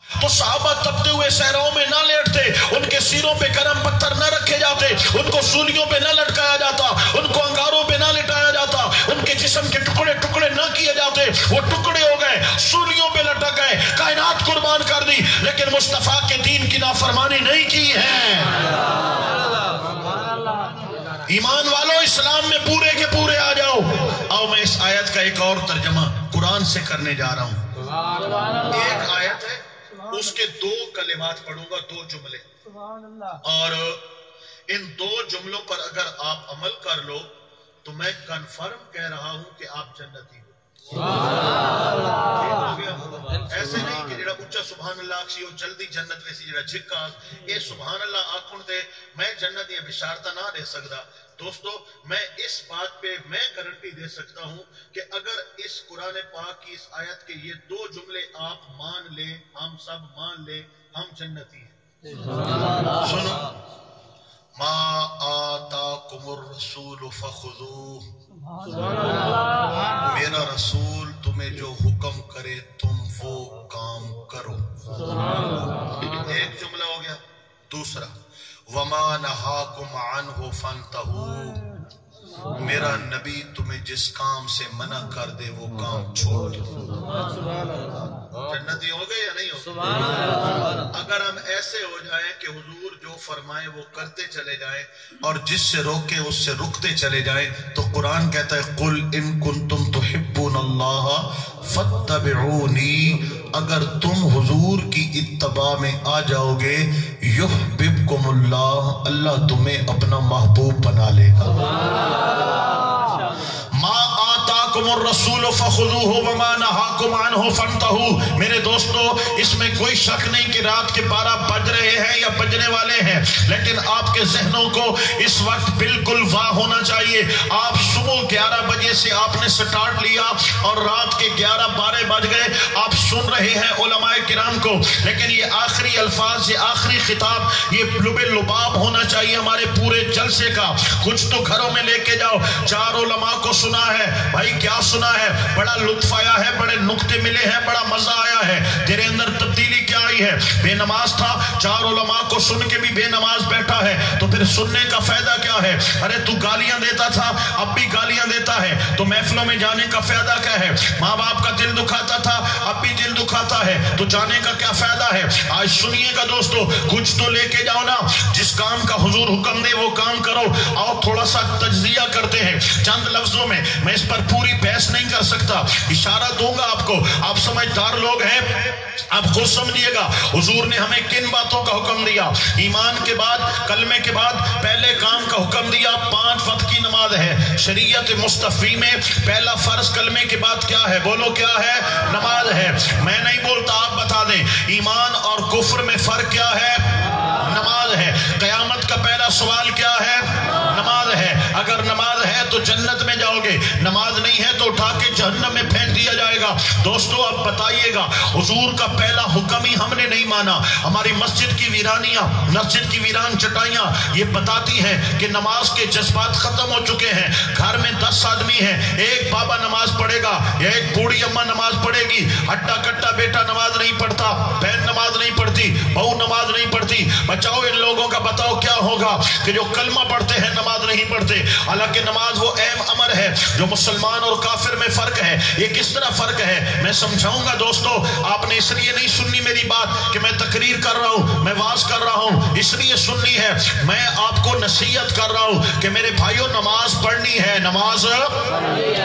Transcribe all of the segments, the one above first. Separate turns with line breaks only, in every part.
تو صحابہ تپتے ہوئے صحراؤں میں نہ لیٹتے، ان کے سیروں پہ گرم پتھر نہ رکھے جاتے، ان کو سولیوں پہ نہ لٹکایا جاتا، ان کو انگاروں پہ نہ لٹایا جاتا، ان کے جسم کے ٹکڑے ٹکڑے نہ کیے جاتے، وہ ٹکڑے ہو گئے، سولیوں پہ لٹک گئے، کائنات قربان کر دی، لیکن مصطفیٰ کے دین کی نافرمانی نہیں کی ہے۔ ایمان والو، اسلام میں پورے کے پورے آ جاؤ۔ آؤ میں اس آیت کا ایک اور ترجمہ قرآن سے کرنے جا رہا ہوں۔ ایک آیت ہے، اس کے 2 کلمات پڑھوں گا، 2 جملے، اور ان 2 جملوں پر اگر آپ عمل کر لو تو میں کنفرم کہہ رہا ہوں کہ آپ جنتی ہو۔ ایسے نہیں کہ جڑا اچھا سبحان اللہ آکسی ہو جلدی جنت ویسی جڑا جھکا اے سبحان اللہ آکھن دے میں جنت یہ بشارتہ نہ دے سکتا۔ دوستو، میں اس بات پہ میں گارنٹی دے سکتا ہوں کہ اگر اس قرآن پاک کی اس آیت کے یہ 2 جملے آپ مان لیں، ہم سب مان لیں، ہم جنتی ہیں۔ سنو، ما آتاکم الرسول فخذوہ، میرا رسول تمہیں جو حکم کرے تم وہ کام کرو۔ ایک جملہ ہو گیا۔ دوسرا، وَمَا نَهَاكُمْ عَنْهُ فَانْتَهُوا، میرا نبی تمہیں جس کام سے منع کر دے وہ کام چھوڑ دو۔ جنتی ہو گئے یا نہیں ہو گئے؟ اگر ہم ایسے ہو جائیں کہ حضور جو فرمائے وہ کرتے چلے جائیں اور جس سے روکیں اس سے رکتے چلے جائیں، تو قرآن کہتا ہے قُلْ إِن كُنْتُمْ تُحِبُّونَ اللَّهَ فَاتَّبِعُونِي، اگر تم حضور کی اتباع میں آ جاؤ گے، یحببکم اللہ، اللہ تمہیں اپنا محبوب بنا لے گا۔ ما آتاکم الرسول فخذوہ وما نہاکم عنہ فانتہوا۔ میرے دوستو، اس میں کوئی شک نہیں کہ رات کے 12 بج رہے ہیں یا بجنے والے ہیں، لیکن آپ کے ذہنوں کو اس وقت بالکل واہ ہونا چاہیے۔ آپ صبح 11 بجے سے آپ نے سٹارٹ لیا اور رات کے 11-12 بج گئے، آپ سن رہے ہیں علماء کرام کو، لیکن یہ آخری الفاظ، یہ آخری خطاب، یہ لب لباب ہونا چاہیے ہمارے پورے جلسے کا۔ کچھ تو گھروں میں لے کے جاؤ۔ 4 علماء کو سنا ہے، بھائی کیا سنا ہے؟ بڑا لطف آیا ہے، بڑے نکتے ملے ہیں، بڑا مزہ آیا ہے۔ تیرے اندر تبدیلی کیا آئی ہے؟ بے نماز تھا، 4 علماء کو سن کے بھی بے نماز بیٹھا ہے، تو پھر سننے کا فائدہ کیا ہے؟ ارے تو گالیاں دیتا تھا، اب بھی گالیاں دیتا ہے، تو محفلوں میں جانے کا فائدہ کیا ہے؟ ماں باپ کا دل دکھاتا تھا، اب بھی دل دکھاتا ہے، تو جانے کا کیا فائدہ ہے؟ آج سنیے گا دوستو، کچھ تو لے کے جاؤ نا، جس کام کا حضور حکم دے وہ کام کرو۔ آؤ تھوڑا سا تجزیہ کرتے ہیں چند لفظوں میں، میں اس پر پوری بحث نہیں کر سکتا، اشارہ دوں گا آپ کو، آپ سمجھدار لوگ ہیں، آپ خود سمجھیے گا حضور نے ہمیں کن باتوں کا حکم دیا۔ ایمان کے بعد، کلمے کے بعد پہلے کام کا حکم دیا 5 وقت کی نماز ہے۔ شریعت مصطفی میں پہلا فرض کلمے کے بعد کیا ہے؟ بولو کیا ہے؟ نماز ہے۔ میں نہیں بولتا، آپ بتا دیں ایمان اور کفر میں فرق کیا ہے؟ نماز ہے۔ قیامت کا پہلا سوال کیا ہے؟ نماز ہے۔ اگر نماز ہے تو جنت میں جاؤ گے، نماز نہیں ہے تو اٹھا کے جہنم میں پھینک دیا جائے گا۔ دوستو اب بتائیے گا، حضور کا پہلا حکم ہی ہم نے نہیں مانا۔ ہماری مسجد کی ویرانیاں، مسجد کی ویران چٹائیاں یہ بتاتی ہیں کہ نماز کے جذبات ختم ہو چکے ہیں۔ گھر میں 10 آدمی ہیں، ایک بابا نماز پڑھے گا یا ایک بوڑھی اماں نماز پڑھے گی، ہٹا کٹا بیٹا نماز نہیں پڑھتا، بہن نماز نہیں پڑھتی، بہو نماز نہیں پڑھتی۔ بچاؤ ان لوگوں کا، بتاؤ کیا ہوگا کہ جو کلمہ پڑھتے ہیں نماز نہیں پڑھتے۔ حالانکہ نماز وہ اہم امر ہے جو مسلمان اور کافر میں فرق ہے۔ یہ کس طرح فرق ہے میں سمجھاؤں گا دوستو۔ آپ نے اس لیے نہیں سننی میری بات کہ میں تقریر کر رہا ہوں، میں واز کر رہا ہوں، اس لیے سننی ہے، میں آپ کو نصیحت کر رہا ہوں کہ میرے بھائیوں نماز پڑھنی ہے، نماز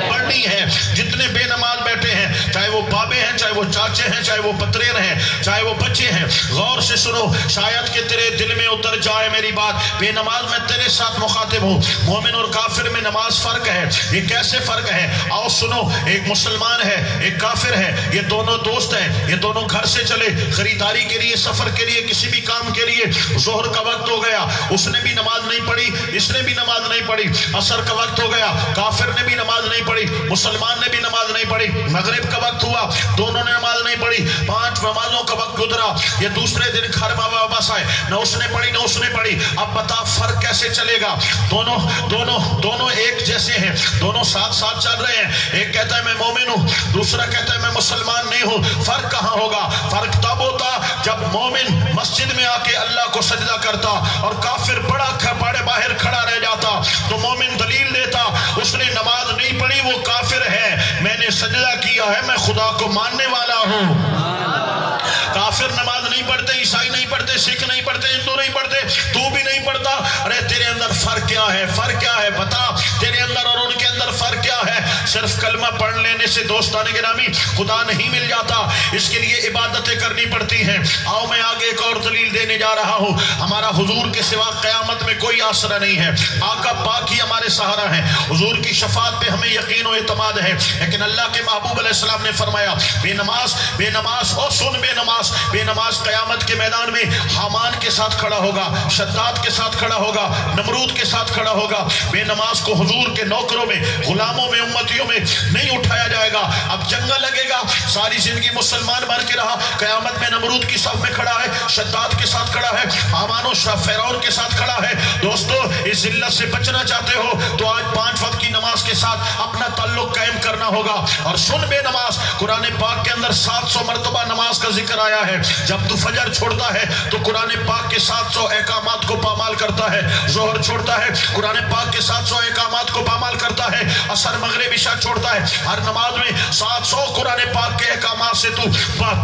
پڑھنی ہے۔ جتنے بے نماز بیٹھے ہیں، چاہے وہ بابے ہیں، چاہے وہ چاچے ہیں، چاہے وہ پتریر ہیں، چاہے وہ بچے ہیں، غور سے سنو، شاید کہ تیرے دل میں اتر جائے میری بات۔ بے نماز میں تیرے ساتھ مخاطب ہوں، مومن اور کافر میں نماز فرق ہے۔ یہ کیسے فرق ہے؟ آؤ سنو، ایک مسلمان ہے، ایک کافر ہے، یہ دونوں دوست ہیں، یہ دونوں گھر سے چلے خریداری کے لیے، سفر کے لیے، کسی بھی کام کے لیے۔ ظہر کا وقت ہو گیا، اس نے بھی نماز نہیں پڑھی، اس نے بھی نماز نہیں پڑھی۔ عصر کا وقت ہو گیا، کافر نے بھی نماز نہیں پڑھی، مسلمان نے بھی نماز نہیں پڑھی۔ مغرب کا وقت ہوا، دونوں نے نماز نہیں پڑھی۔ 5 نمازوں کا وقت گزرا، یہ دوسرے دن گھر میں واپس آئے، نہ اس نے پڑھی نہ اس نے پڑھی۔ اب بتا فرق کیسے چلے گا؟ دونوں ایک جیسے ہیں، دونوں ساتھ ساتھ چل رہے ہیں۔ ایک کہتا ہے میں مومن ہوں، دوسرا کہتا ہے میں مسلمان نہیں ہوں۔ فرق کہاں ہوگا؟ فرق تب ہوتا جب مومن مسجد میں آ کے اللہ کو سجدہ کرتا اور کافر بڑے باہر کھڑا رہ جاتا تو مومن دلیل دیتا اس نے نماز نہیں پڑھی، وہ کافر ہے، میں نے سجدہ کیا ہے، میں خدا کو ماننے والا ہوں۔ کافر نماز نہیں پڑھتے، عیسائی نہیں پڑھتے، سکھ نہیں پڑھتے، ہندو نہیں پڑھتے، تو بھی نہیں پڑھتا، ارے تیرے اندر فرق کیا ہے؟ فرق کیا ہے بتا، تیرے اندر اور ان کے اندر فرق کیا ہے؟ صرف کلمہ پڑھ لینے سے دوستان گرامی خدا نہیں مل جاتا، اس کے لیے عبادتیں کرنی پڑتی ہیں۔ آؤ میں آگے ایک اور دلیل دینے جا رہا ہوں، ہمارا حضور کے سوا قیامت میں کوئی آسرا نہیں ہے، آقا پاک ہی ہمارے سہارا ہیں، حضور کی شفاعت پہ ہمیں یقین و اعتماد ہے۔ لیکن اللہ کے محبوب علیہ السلام نے فرمایا بے نماز او سن بے نماز قیامت کے میدان میں حامان کے ساتھ کھڑا ہوگا، شداد کے ساتھ کھڑا ہوگا، نمرود کے ساتھ کھڑا ہوگا۔ بے نماز کو حضور کے نوکروں میں، غلاموں میں، امتیوں میں نہیں اٹھایا جائے گا۔ اب جنگ لگے گا، ساری زندگی مسلمان بن کے رہا، قیامت میں نمرود کی صف میں کھڑا ہے، شداد کے ساتھ کھڑا ہے، حامان و فرعون کے ساتھ کھڑا ہے۔ دوستو اس ذلت سے بچنا چاہتے ہو تو آج 5 وقت کی نماز کے ساتھ اپنا تعلق قائم کرنا ہوگا۔ اور سن بے نماز، قرآن پاک کے اندر 700 مرتبہ نماز کا ذکر آیا ہے۔ جب تو فجر چھوڑتا ہے تو قرآن پاک کے 700 احکامات کو پامال کرتا ہے، ظہر چھوڑتا ہے قرآن پاک کے 700 احکامات کو پامال کرتا ہے، عصر مغرب عشاء چھوڑتا ہے، ہر نماز میں 700 قرآن پاک کے احکامات سے تو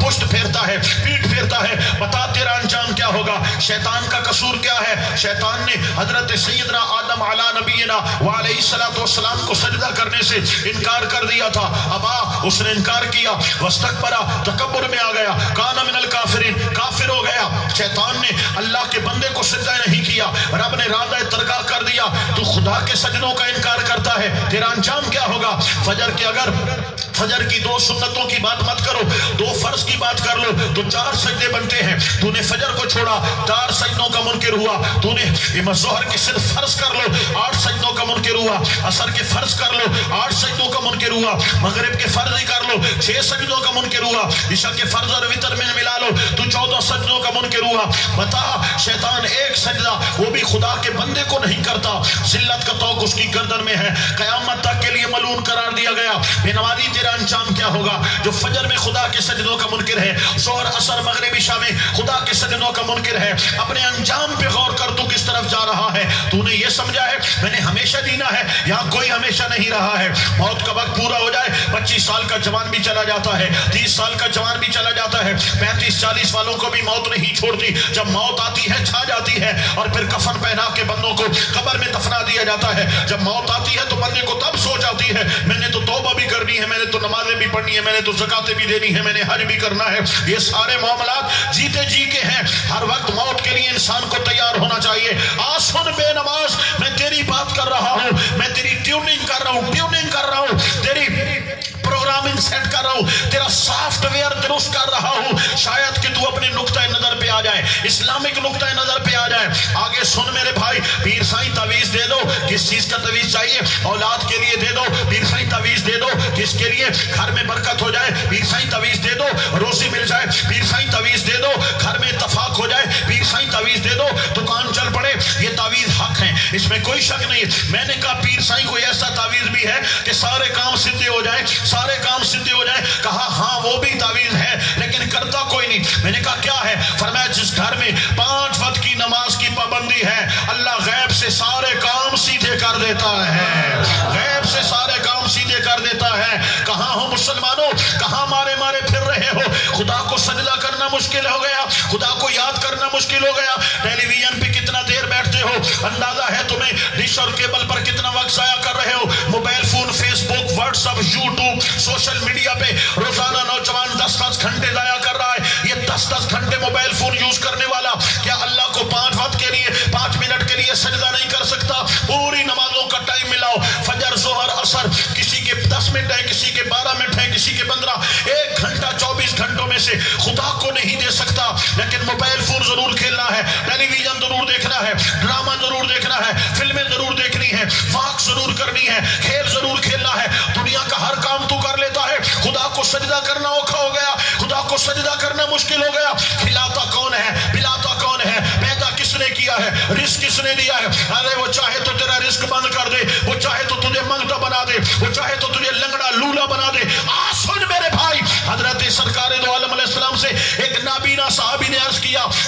پشت پھیرتا ہے، پیٹ پھیرتا ہے۔ بتا تیرا انجام کیا ہوگا؟ شیطان کا قصور کیا ہے؟ شیطان نے حضرت سیدنا آدم علی نبینا وعلیہ السلام کو سجدہ کرنے سے انکار کر دیا تھا، ابا اس نے انکار کیا، واستکبرا تکبر میں آ گیا، کان من الکافرین کافر ہو گیا۔ شیطان نے اللہ کے بندے کو سجدہ نہیں کیا، رب نے رادہ ترگاہ کر دیا، تو خدا کے سجدوں کا انکار کرتا ہے، تیرا انجام کیا ہوگا؟ فجر کی 2 سنتوں کی بات مت کرو، 2 فرض کی بات کر لو تو 4 سجدے بنتے ہیں، تو نے فجر کو چھوڑا 4 سجدوں کا منکر ہوا، تو نے ظہر کے صرف فرض کر لو 8 سجدوں کا منکر ہوا، عصر کے فرض کر لو 8 سجدوں کا منکر ہوا، مغرب کے فرض ہی کر لو 6 سجدوں کا منکر ہوا، عشاء کے فرض اور وتر میں ملا لو تو 14 سجدوں کا منکر ہوا۔ بتا شیطان ایک سجدہ وہ بھی خدا کے بندے کو نہیں کرتا، ذلت کا توق اس کی گردن میں ہے، قیامت تک کے لیے ملعون قرار دیا گیا۔ بے نمازی تیرا انجام کیا ہوگا؟ جو فجر میں خدا کے سجدوں کا منکر ہے، ظہر عصر مغرب عشاء میں خدا کے سجدوں کا منکر ہے، اپنے انجام پہ غور کر، تو کس طرف جا رہا ہے؟ تو نے یہ سمجھا ہے میں نے ہمیشہ جینا ہے؟ یہاں کوئی ہمیشہ نہیں رہا ہے، موت کا وقت پورا ہو جائے 25 سال کا جوان بھی چلا جاتا ہے، 30 سال کا جوان بھی چلا جاتا ہے، 35-40 والوں کو بھی موت نہیں چھوڑتی، جب موت آتی ہے چھا جاتی ہے اور پھر کفن پہنا کے بندوں کو قبر میں دفنا دیا جاتا ہے۔ جب موت آتی ہے تو بندے کو تب سوچ آتی ہے میں نے تو توبہ بھی کرنی ہے، میں نے تو نمازیں بھی پڑھنی ہے، میں نے تو زکاتیں بھی دینی ہے، میں نے حج بھی کرنا ہے۔ یہ سارے معاملات جیتے جی کے ہیں، ہر وقت موت کے لیے انسان کو تیار ہونا چاہیے۔ آج سن بے نماز، میں تیری بات کر رہا ہوں، میں تیری ٹیوننگ کر رہا ہوں، تیری پروگرامنگ سیٹ کر رہا ہوں، تیرا سافٹ ویئر درست کر رہا ہوں، شاید کہ تو اپنے نقطہ نظر پہ آ جائے، اسلامک نقطہ نظر پہ آ جائے۔ آگے سن میرے بھائی، پیر سائیں تعویذ دے دو، کس چیز کا تعویذ چاہیے؟ اولاد کے لیے دے دو، پیر سائیں تعویذ دے دو، کس کے لیے؟ گھر میں برکت ہو جائے، پیر سائیں تعویذ دے دو، روزی مل جائے، پیر سائیں تعویذ دے دو، گھر میں اتفاق ہو جائے، پیر سائیں تعویذ دے دو، دکان چل پڑے۔ یہ تعویذ حق ہیں، اس میں کوئی شک نہیں۔ میں نے کہا پیر سائیں کوئی ایسا تعویذ بھی ہے کہ سارے کام سدھے ہو جائے، سارے کام سدھے ہو جائے؟ کہا ہاں وہ بھی تعویذ ہے، لیکن کرتا کوئی نہیں۔ میں نے کہا کیا ہے؟ فرمایا جس گھر میں 5 وقت کی نماز کی پابندی ہے، اللہ غیب سے سارے کام سیدھے کر دیتا ہے، غیب سے سارے کام سیدھے کر دیتا ہے۔ کہاں ہو مسلمانوں؟ کہاں مارے پھر رہے ہو؟ خدا کو سجدہ کرنا مشکل ہو گیا، خدا کو یاد کرنا مشکل ہو گیا، ٹیلی ویژن پہ کتنا دیر بیٹھتے ہو، اندازہ ہے تمہیں؟ ڈش اور کیبل پر کتنا وقت ضائع کر رہے ہو، mobile phone, Facebook, WhatsApp, YouTube, social media پہ روزانہ نوجوان 10 گھنٹے ضائع کر رہا ہے۔ یہ 10 گھنٹے موبائل فون یوز کرنے والا کیا اللہ کو 5 وقت کے لیے 5 منٹ کے لیے سجدہ نہیں کر سکتا؟ پوری نمازوں کا ٹائم ملاؤ، فجر، ظہر، عصر، کسی کے 10 منٹ ہے، کسی کے 12 منٹ ہے، کسی کے 15، 1 گھنٹہ 24 گھنٹوں میں سے خدا کو نہیں دے سکتا، لیکن موبائل فون ضرور کھیلنا ہے، ٹیلی ویژن ضرور دیکھنا ہے، ڈرامہ ضرور دیکھنا ہے، فلمیں ضرور دیکھنی ہے، واک ضرور کرنی ہے، کھیل ضرور کھیلنا ہے، دنیا کا ہر کام تو کر لیتا ہے، خدا کو سجدہ کرنا اوکھا ہو گیا، خدا کو سجدہ کرنا مشکل ہو گیا۔ کھلاتا کون ہے؟ پلاتا کون ہے؟ پیدا کس نے کیا ہے؟ رزق کس نے دیا ہے؟ ارے وہ چاہے تو تیرا رزق بند کر دے، وہ چاہے تو تجھے منگتا بنا دے، وہ چاہے تو تجھے لنگڑا لولا بنا دے۔ سن میرے بھائی، حضرت سرکار دو عالم علیہ السلام سے ایک نابینا صحابی نے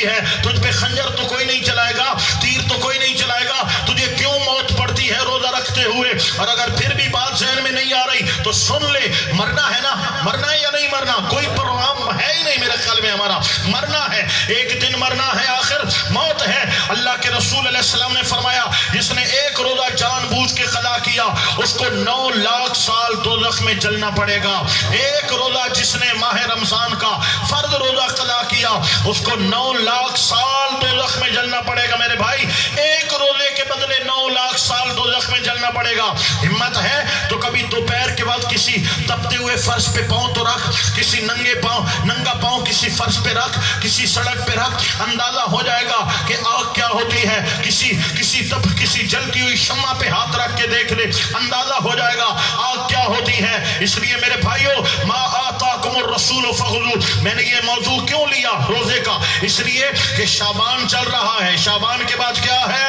پڑتی ہے، تجھ پہ خنجر تو کوئی نہیں چلائے گا، تیر تو کوئی نہیں چلائے گا، تجھے کیوں موت پڑتی ہے روزہ رکھتے ہوئے؟ اور اگر پھر بھی بات ذہن میں نہیں آ رہی تو سن لے، مرنا ہے نا، مرنا ہے یا نہیں مرنا؟ کوئی پروگرام ہے ہی نہیں میرے خیال میں ہمارا، مرنا ہے، ایک دن مرنا ہے، آخر موت ہے۔ اللہ کے رسول علیہ السلام نے فرمایا جس نے ایک روزہ جان بوجھ کے قضا کیا اس کو 9 لاکھ سال دوزخ میں جلنا پڑے گا۔ ایک روزہ جس نے ماہ رمضان کا فرض روزہ قضا کیا اس کو 9 لاکھ سال دوزخ میں جلنا پڑے گا۔ میرے بھائی ایک روزے کے بدلے 9 لاکھ سال دوزخ میں جلنا پڑے گا۔ ہمت ہے تو کبھی دوپہر کے بعد کسی تپتے ہوئے فرش پہ پاؤں تو رکھ، کسی ننگا پاؤں کسی فرش پہ رکھ، کسی سڑک پہ رکھ، اندازہ ہو جائے گا کہ آگ کیا ہوتی ہے۔ کسی جلتی ہوئی شمع پہ ہاتھ رکھ کے دیکھ لے، اندازہ ہو جائے گا آگ کیا ہوتی ہے۔ اس لیے میرے بھائیوں، ما آتاکم الرسول فخذوہ، میں نے یہ موضوع کیوں لیا روزے کا؟ اس لیے کہ شعبان چل رہا ہے۔ شعبان کے بعد کیا ہے؟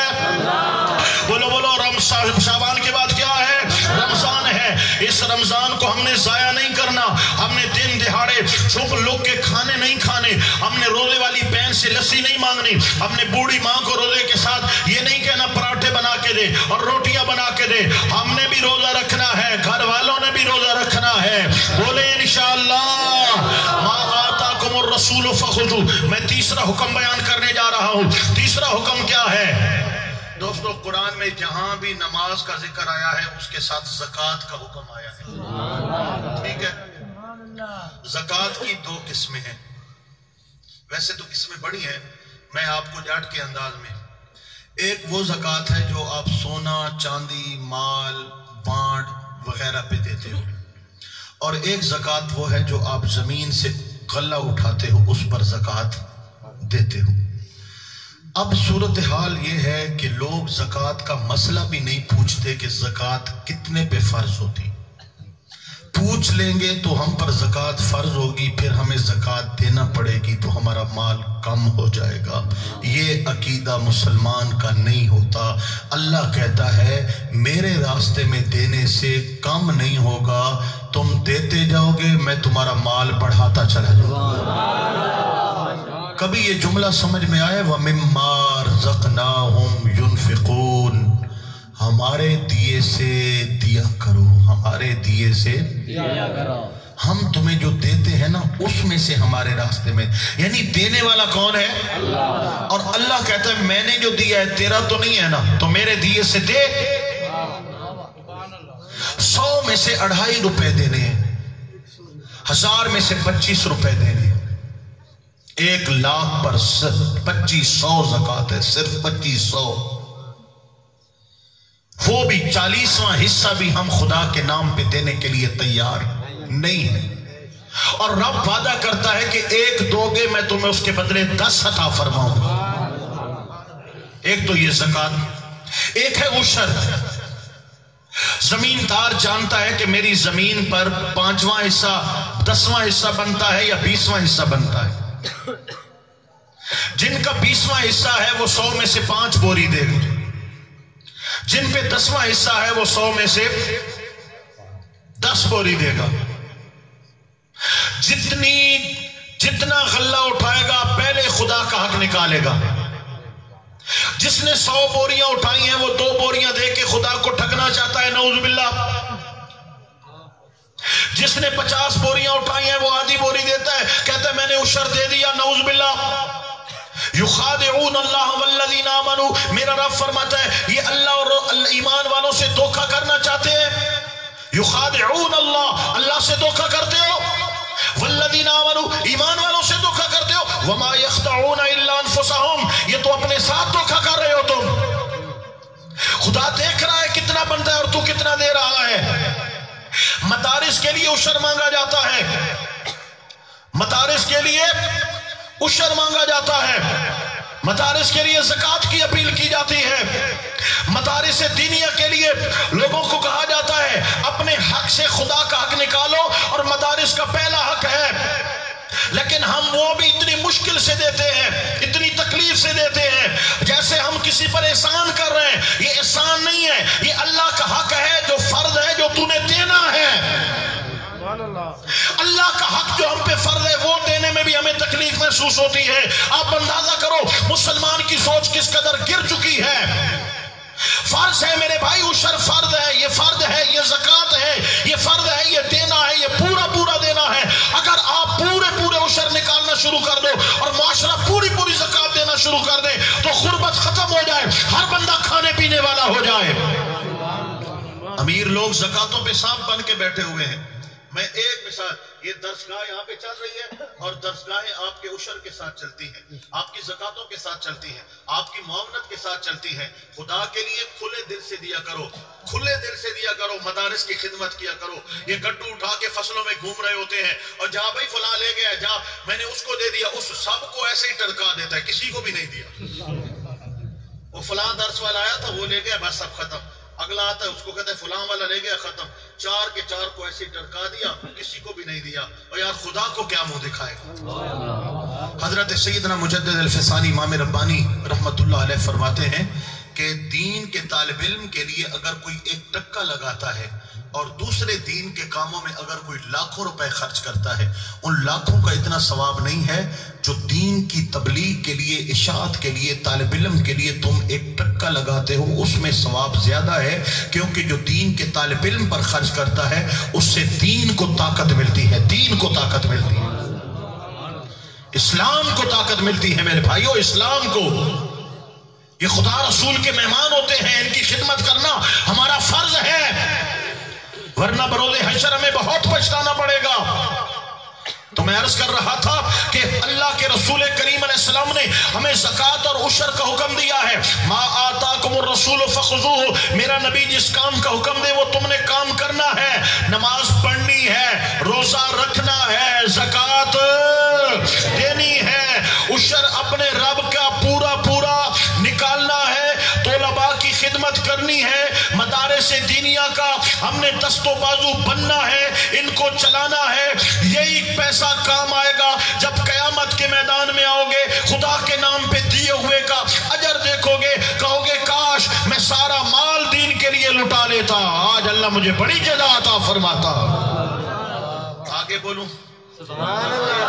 بولو شعبان کے بعد کیا ہے؟ رمضان ہے۔ اس رمضان کو ہم نے ضائع نہیں کرنا، ہم نے دن دہاڑے چھپ لوگ کے کھانے نہیں کھانے، ہم نے روزے والی بہن سے لسی نہیں مانگنی، ہم نے بوڑھی ماں کو روزے کے ساتھ یہ نہیں کہنا پراٹھے بنا کے دے اور روٹیاں بنا کے دے۔ ہم نے بھی روزہ رکھنا ہے، گھر والوں نے بھی روزہ رکھنا ہے۔ بولے انشاءاللہ ما آتاکم الرسول فخذوہ۔ میں تیسرا حکم بیان کرنے جا رہا ہوں۔ تیسرا حکم کیا ہے؟ دوستو قرآن میں جہاں بھی نماز کا ذکر آیا ہے اس کے ساتھ زکوٰۃ کا حکم آیا ہے، ٹھیک ہے؟ زکوٰۃ کی 2 قسمیں ہیں، ویسے تو قسمیں بڑی ہیں، میں آپ کو ڈانٹ کے انداز میں، ایک وہ زکوٰۃ ہے جو آپ سونا چاندی مال بانڈ وغیرہ پہ دیتے ہو، اور ایک زکوٰۃ وہ ہے جو آپ زمین سے غلہ اٹھاتے ہو اس پر زکوٰۃ دیتے ہو۔ اب صورتحال یہ ہے کہ لوگ زکوٰۃ کا مسئلہ بھی نہیں پوچھتے کہ زکوٰۃ کتنے پہ فرض ہوتی، پوچھ لیں گے تو ہم پر زکوٰۃ فرض ہوگی، پھر ہمیں زکوٰۃ دینا پڑے گی تو ہمارا مال کم ہو جائے گا۔ یہ عقیدہ مسلمان کا نہیں ہوتا۔ اللہ کہتا ہے میرے راستے میں دینے سے کم نہیں ہوگا، تم دیتے جاؤ گے میں تمہارا مال بڑھاتا چلا جاؤں گا۔ کبھی یہ جملہ سمجھ میں آئے وَمِمَّا رَزَقْنَاهُمْ يُنْفِقُونَ، ہمارے دیے سے دیا کرو، ہمارے دیے سے دیا کرو، ہم تمہیں جو دیتے ہیں نا اس میں سے ہمارے راستے میں، یعنی دینے والا کون ہے؟ اللہ۔ اور اللہ کہتا ہے میں نے جو دیا ہے تیرا تو نہیں ہے نا، تو میرے دیے سے دے۔ 100 میں سے 2.5 روپے دینے ہیں، 1000 میں سے 25 روپے دینے ہیں، 1 لاکھ پر صرف 2500 زکوٰۃ ہے، صرف 2500، وہ بھی 40واں حصہ بھی ہم خدا کے نام پہ دینے کے لیے تیار نہیں ہے۔ اور رب وعدہ کرتا ہے کہ 1 دو گے میں تمہیں اس کے بدلے 10 عطا فرماؤں گا۔ ایک تو یہ زکوٰۃ، ایک ہے عشر۔ زمیندار جانتا ہے کہ میری زمین پر 5واں حصہ 10واں حصہ بنتا ہے یا 20واں حصہ بنتا ہے، جن کا 20واں حصہ ہے وہ 100 میں سے 5 بوری دے گا، جن پہ 10واں حصہ ہے وہ 100 میں سے 10 بوری دے گا۔ جتنا غلہ اٹھائے گا پہلے خدا کا حق نکالے گا۔ جس نے 100 بوریاں اٹھائی ہیں وہ 2 بوریاں دے کے خدا کو ٹھگنا چاہتا ہے، نعوذ باللہ۔ جس نے 50 بوریاں اٹھائی ہیں وہ آدھی بوری دیتا ہے، کہتا ہے میں نے عشر دے دیا، نعوذ باللہ۔ یخادعون اللہ والذین آمنوا، میرا رب فرماتا ہے یہ اللہ اور ایمان والوں سے دھوکہ کرنا چاہتے ہیں۔ یخادعون اللہ سے دھوکہ کرتے ہو، والذین آمنوا ایمان والوں سے دھوکہ کرتے ہو، وما یخدعون الا انفسہم، یہ تو اپنے ساتھ دھوکہ کر رہے ہو تم۔ خدا دیکھ رہا ہے کتنا بنتا ہے اور تو کتنا دے رہا ہے۔ مدارس کے لیے عشر مانگا جاتا ہے، مدارس کے لیے عشر مانگا جاتا ہے، مدارس کے لیے زکوٰۃ کی اپیل کی جاتی ہے، مدارس دینیہ کے لیے لوگوں کو کہا جاتا ہے اپنے حق سے خدا کا حق نکالو، اور مدارس کا پہلا حق ہے، لیکن ہم وہ بھی اتنی مشکل سے دیتے ہیں، اتنی تکلیف سے دیتے ہیں جیسے ہم کسی پر احسان کر رہے ہیں۔ یہ احسان نہیں ہے، یہ اللہ کا حق ہے جو فرض ہے جو تو نے دینا ہے۔ اللہ کا حق جو ہم پہ فرض ہے وہ دینے میں بھی ہمیں تکلیف محسوس محسوس ہوتی ہے. آپ اندازہ کرو مسلمان کی سوچ کس قدر گر چکی ہے. فرض ہے میرے بھائی، عشر فرض ہے، یہ فرض ہے، یہ زکوٰۃ ہے، یہ فرض ہے، یہ دینا ہے، یہ پورا پورا دینا ہے. اگر آپ پورے عشر نکالنا شروع کر دو اور معاشرہ پوری زکوٰۃ دینا شروع کر دے تو غربت ختم ہو جائے، ہر بندہ کھانے پینے والا ہو جائے. امیر لوگ زکوٰۃوں پہ سانپ بن کے بیٹھے ہوئے ہیں. میں ایک مثال، یہ درسگاہ یہاں پہ چل رہی ہے اور درسگاہیں آپ کے عشر کے ساتھ چلتی ہیں، آپ کی زکوٰۃوں کے ساتھ چلتی ہیں، آپ کی معاونت کے ساتھ چلتی ہیں. خدا کے لیے کھلے دل سے دیا کرو، کھلے دل سے دیا کرو، مدارس کی خدمت کیا کرو. یہ گڈو اٹھا کے فصلوں میں گھوم رہے ہوتے ہیں اور جہاں بھائی فلاں لے گیا، جہاں میں نے اس کو دے دیا، اس سب کو ایسے ہی ٹرکا دیتا ہے، کسی کو بھی نہیں دیا. وہ فلاں درس والا آیا تھا، وہ لے گیا، بس سب ختم. اگلا آتا ہے، اس کو کہتے ہیں فلاں والا لے گیا، ختم. چار کے چار کو ایسے ٹرکا دیا، کسی کو بھی نہیں دیا. اور یار خدا کو کیا منہ دکھائے گا. حضرت سیدنا مجدد الفسانی امام ربانی رحمت اللہ علیہ فرماتے ہیں کہ دین کے طالب علم کے لیے اگر کوئی 1 ٹکا لگاتا ہے اور دوسرے دین کے کاموں میں اگر کوئی لاکھوں روپے خرچ کرتا ہے، ان لاکھوں کا اتنا ثواب نہیں ہے جو دین کی تبلیغ کے لیے، اشاعت کے لیے، طالب علم کے لیے تم 1 ٹکا لگاتے ہو. اس میں ثواب زیادہ ہے، کیونکہ جو دین کے طالب علم پر خرچ کرتا ہے اس سے دین کو طاقت ملتی ہے، دین کو طاقت ملتی ہے، اسلام کو طاقت ملتی ہے. میرے بھائیو، اسلام کو، یہ خدا رسول کے مہمان ہوتے ہیں، ان کی خدمت کرنا ہمارا فرض ہے، ورنہ بروز حشر ہمیں بہت پچھتانا پڑے گا. تو میں عرض کر رہا تھا کہ اللہ کے رسول کریم علیہ السلام نے ہمیں زکوٰۃ اور عشر کا حکم دیا ہے. ما آتاکم الرسول فخذوہ، میرا نبی جس کام کا حکم دے وہ تم نے کام کرنا ہے. نماز پڑھنی ہے، روزہ رکھنا ہے، زکوٰۃ دینی ہے، عشر اپنے رب کا پورا نکالنا ہے، طلباء کی خدمت کرنی ہے، مدارس دینیہ کا ہم نے دست و بازو بننا ہے، ان کو چلانا ہے. یہی پیسہ کام آئے گا جب قیامت کے میدان میں آؤ گے، خدا کے نام پہ دیے ہوئے کا اجر دیکھو گے، کہو گے کاش میں سارا مال دین کے لیے لٹا لیتا، آج اللہ مجھے بڑی جزا عطا فرماتا. آگے بولوں، سبحان اللہ.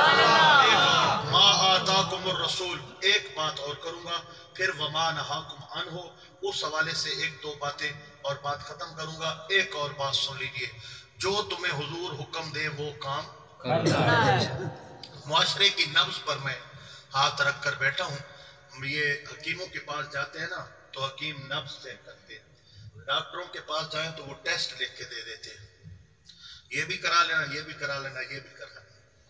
ما آتاکم الرسول، ایک بات اور کروں گا، پھر وما نہاکم عنہ، اس حوالے سے 1-2 باتیں اور بات ختم کروں گا. ایک اور بات سن لیجئے، جو تمہیں حضور حکم دے وہ کام کرنا ہے. معاشرے کی نبض پر میں ہاتھ رکھ کر بیٹھا ہوں. یہ حکیموں کے پاس جاتے ہیں نا تو حکیم نبض چیک کرتے ہیں، ڈاکٹروں کے پاس جائیں تو وہ ٹیسٹ لکھ کے دے دیتے ہیں، یہ بھی کرا لینا، یہ بھی کرا لینا، یہ بھی کرنا.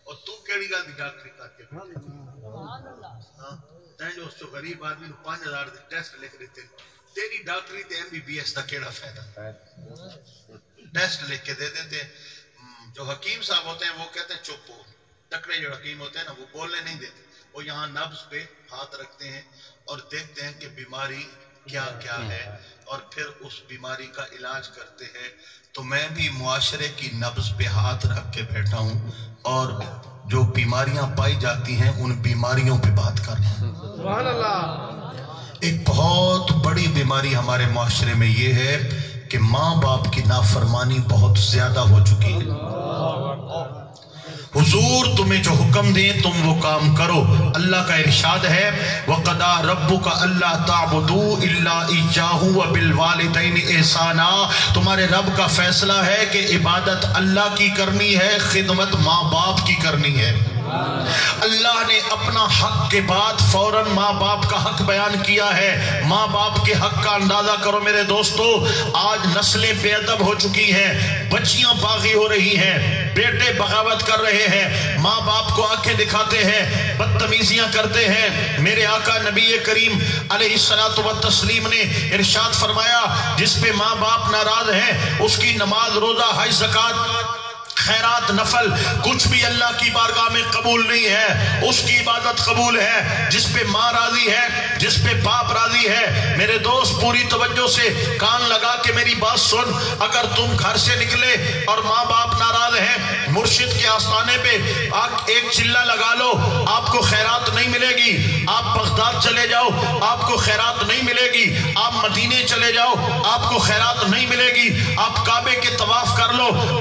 اور تو کیڑی گل دی ڈاکٹری کر کے جو اس غریب آدمی کو 5000 ٹیسٹ لکھ دیتے، تیری ڈاکٹری تے MBBS کا کیڑا فائدہ. ٹیسٹ لکھ کے دے دیتے. جو حکیم صاحب ہوتے ہیں وہ کہتے ہیں چپ ہو. ٹکرے جو حکیم ہوتے ہیں نا وہ بولنے نہیں دیتے، وہ یہاں نبض پہ ہاتھ رکھتے ہیں اور دیکھتے ہیں کہ بیماری کیا کیا ہے اور پھر اس بیماری کا علاج کرتے ہیں. تو میں بھی معاشرے کی نبض پہ ہاتھ رکھ کے بیٹھا ہوں اور جو بیماریاں پائی جاتی ہیں ان بیماریوں پہ بات کر رہا ہوں. سبحان اللہ. ایک بہت بڑی بیماری ہمارے معاشرے میں یہ ہے کہ ماں باپ کی نافرمانی بہت زیادہ ہو چکی ہے. حضور تمہیں جو حکم دیں تم وہ کام کرو. اللہ کا ارشاد ہے وَقَضَىٰ رَبُّكَ أَلَّا تَعْبُدُوا إِلَّا إِيَّاهُ وَبِالْوَالِدَيْنِ إِحْسَانًا. تمہارے رب کا فیصلہ ہے کہ عبادت اللہ کی کرنی ہے، خدمت ماں باپ کی کرنی ہے. اللہ نے اپنا حق کے بعد فوراً ماں باپ کا حق بیان کیا ہے. ماں باپ کے حق کا اندازہ کرو میرے دوستو. آج نسلیں بے ادب ہو چکی ہیں، بچیاں باغی ہو رہی ہیں، بیٹے بغاوت کر رہے ہیں، ماں باپ کو آنکھیں دکھاتے ہیں، بدتمیزیاں کرتے ہیں. میرے آقا نبی کریم علیہ الصلوۃ والتسلیم نے ارشاد فرمایا جس پہ ماں باپ ناراض ہیں اس کی نماز، روزہ، حج، زکوٰۃ، خیرات، نفل کچھ بھی اللہ کی بارگاہ میں قبول نہیں ہے. اس کی عبادت قبول ہے جس پہ ماں راضی ہے، جس پہ باپ راضی ہے. میرے دوست پوری توجہ سے کان لگا کے میری بات سن. اگر تم گھر سے نکلے اور ماں باپ ناراض ہیں، مرشد کے آستانے پہ ایک چلہ لگا لو، آپ کو خیرات نہیں ملے گی. آپ بغداد چلے جاؤ، آپ کو خیرات نہیں ملے گی. آپ مدینے چلے جاؤ، آپ کو خیرات نہیں ملے گی. آپ کعبے کے طواف کر لو،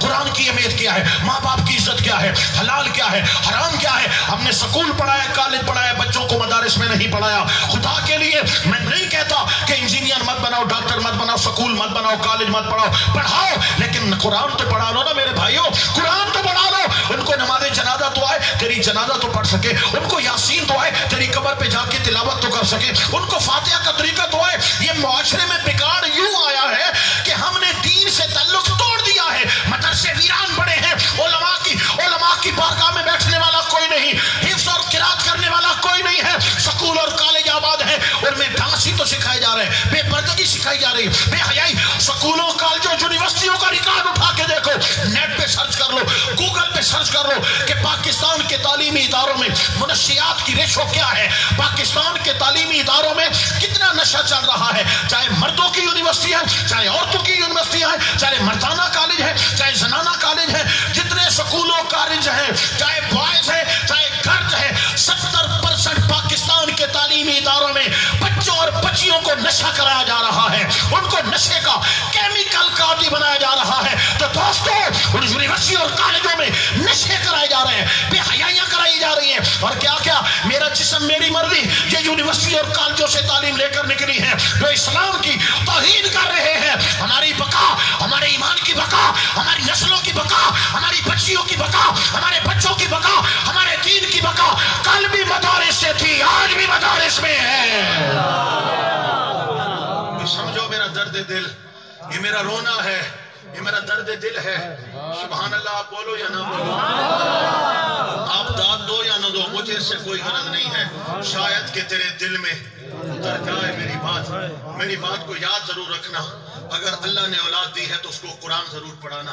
قرآن کی اہمیت کیا ہے، ماں باپ کی عزت کیا ہے، حلال کیا ہے، حرام کیا ہے. ہم نے سکول پڑھایا، کالج پڑھایا، بچوں کو مدارس میں نہیں پڑھایا. خدا کے لیے میں نہیں کہتا کہ انجینئر مت بناؤ، ڈاکٹر مت بناؤ، سکول مت بناؤ، کالج مت پڑھاؤ، لیکن قرآن تو پڑھا لو نا میرے بھائیوں، قرآن تو پڑھا لو. ان کو نماز جنازہ تو آئے، تیری جنازہ تو پڑھ سکے. ان کو یاسین تو آئے، تیری قبر پہ جا کے تلاوت تو کر سکے. ان کو فاتحہ کا طریقہ تو آئے. یہ معاشرے میں بگاڑ یوں آیا ہے کہ ہم نے دین سے تعلق توڑ دیا ہے. مدرسے ویران پڑے ہیں، علماء کی بارگاہ میں بیٹھنے والا کوئی نہیں، حفظ اور قرات کرنے والا کوئی نہیں ہے. سکول اور کالج آباد ہیں، ان میں ڈانس ہی تو سکھائے جا رہے ہیں، بے پردگی سکھائی جا رہی ہے، بے حیائی. سکولوں کالجوں یونیورسٹیوں کا ریکارڈ اٹھا کے دیکھو، نیٹ پہ سرچ کر لو، گوگل پہ سرچ کر لو کہ پاکستان کے تعلیمی اداروں میں منشیات کی ریشو کیا ہے، پاکستان کے تعلیمی اداروں میں کتنا نشہ چل رہا ہے. چاہے مردوں کی یونیورسٹی ہے، چاہے عورتوں کی یونیورسٹی ہے، چاہے مردانہ کالج ہے، چاہے زنانہ کالج ہے، جتنے سکولوں کالج ہیں، چاہے بوائز ہے، چاہے گرلز ہے، 70% پاکستان کے تعلیمی اداروں میں بچوں اور بچیوں کو نشہ کرایا جا رہا ہے، ان کو نشے کا کیمیکل کا عادی بنایا جا رہا ہے. تو دوستو، ان یونیورسٹی اور کالجوں میں نشے کرائے جا رہے ہیں، بے حیائیاں کرائی جا رہی ہیں. اور کیا میرا جسم میری مرضی، یہ یونیورسٹی اور کالجوں سے تعلیم لے کر نکلی ہیں جو اسلام کی توہین کر رہے ہیں. ہماری بقا، ہمارے ایمان کی بقا، ہماری نسلوں کی بقا، ہماری بچیوں کی بقا، ہمارے بچوں کی بقا، ہمارے دین کی بقا کل بھی مدارس سے تھی، آج بھی مدارس میں ہے. سمجھو میرا درد دل، یہ میرا رونا ہے، یہ میرا درد دل ہے. سبحان اللہ. آپ بولو یا نہ بولو، آپ داد دو یا نہ دو، مجھے اس سے کوئی غرض نہیں ہے. شاید کہ تیرے دل میں اتر جائے میری بات کو یاد ضرور رکھنا. اگر اللہ نے اولاد دی ہے تو اس کو قرآن ضرور پڑھانا.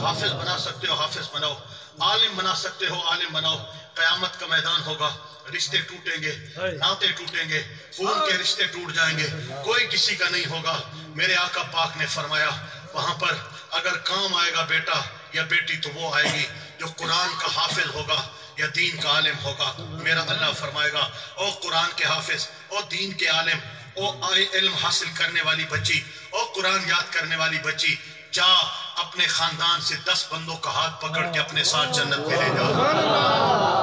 حافظ بنا سکتے ہو حافظ بناؤ، عالم بنا سکتے ہو عالم بناؤ. قیامت کا میدان ہوگا، رشتے ٹوٹیں گے، ناطے ٹوٹیں گے، خون کے رشتے ٹوٹ جائیں گے، کوئی کسی کا نہیں ہوگا. میرے آقا پاک نے فرمایا وہاں پر اگر کام آئے گا بیٹا یا بیٹی تو وہ آئے گی جو قرآن کا حافظ ہوگا یا دین کا عالم ہوگا. میرا اللہ فرمائے گا او قرآن کے حافظ، او دین کے عالم، او علم حاصل کرنے والی بچی، او قرآن یاد کرنے والی بچی، جا اپنے خاندان سے 10 بندوں کا ہاتھ پکڑ کے اپنے ساتھ جنت میں لے جا.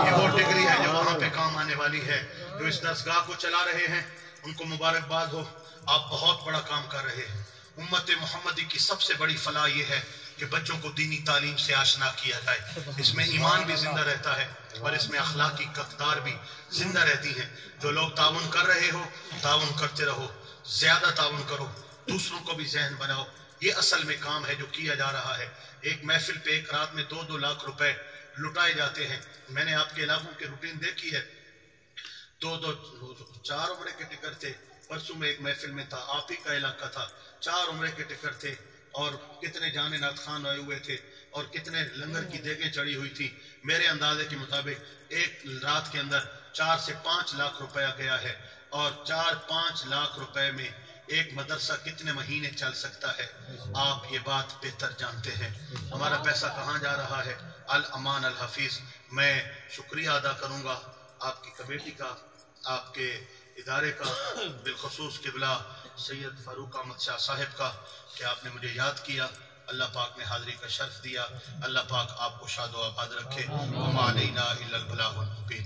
یہ وہ ڈگری ہے جو وہاں پہ کام آنے والی ہے. جو اس درسگاہ کو چلا رہے ہیں ان کو مبارکباد ہو، آپ بہت بڑا کام کر رہے ہیں. امت محمدی کی سب سے بڑی فلاح یہ ہے کہ بچوں کو دینی تعلیم سے آشنا کیا جائے. اس میں ایمان بھی زندہ رہتا ہے اور اس میں اخلاقی اقدار بھی زندہ رہتی ہیں. جو لوگ تعاون کر رہے ہو تعاون کرتے رہو، زیادہ تعاون کرو، دوسروں کو بھی ذہن بناؤ. یہ اصل میں کام ہے جو کیا جا رہا ہے. ایک محفل پہ ایک رات میں 2-2 لاکھ روپے لٹائے جاتے ہیں. میں نے آپ کے علاقوں کے روٹین دیکھی ہے. 4 عمرے کے ٹکٹ تھے. پرسوں میں ایک محفل میں تھا، آپ ہی کا علاقہ تھا، 4 عمرے کے ٹکٹ تھے اور کتنے جانے نات خان آئے ہوئے تھے اور کتنے لنگر کی دیگیں چڑھی ہوئی تھی. میرے اندازے کے مطابق ایک رات کے اندر 4 سے 5 لاکھ روپیہ گیا ہے. اور 4-5 لاکھ روپے میں ایک مدرسہ کتنے مہینے چل سکتا ہے؟ آپ یہ بات بہتر جانتے ہیں. ہمارا پیسہ کہاں جا رہا ہے؟ الامان الحفیظ. میں شکریہ ادا کروں گا آپ کی کمیٹی کا، آپ کے ادارے کا، بالخصوص قبلہ سید فاروق احمد شاہ صاحب کا کہ آپ نے مجھے یاد کیا. اللہ پاک نے حاضری کا شرف دیا. اللہ پاک آپ کو شاد و آباد رکھے. وما علینا الا البلاغ المبین.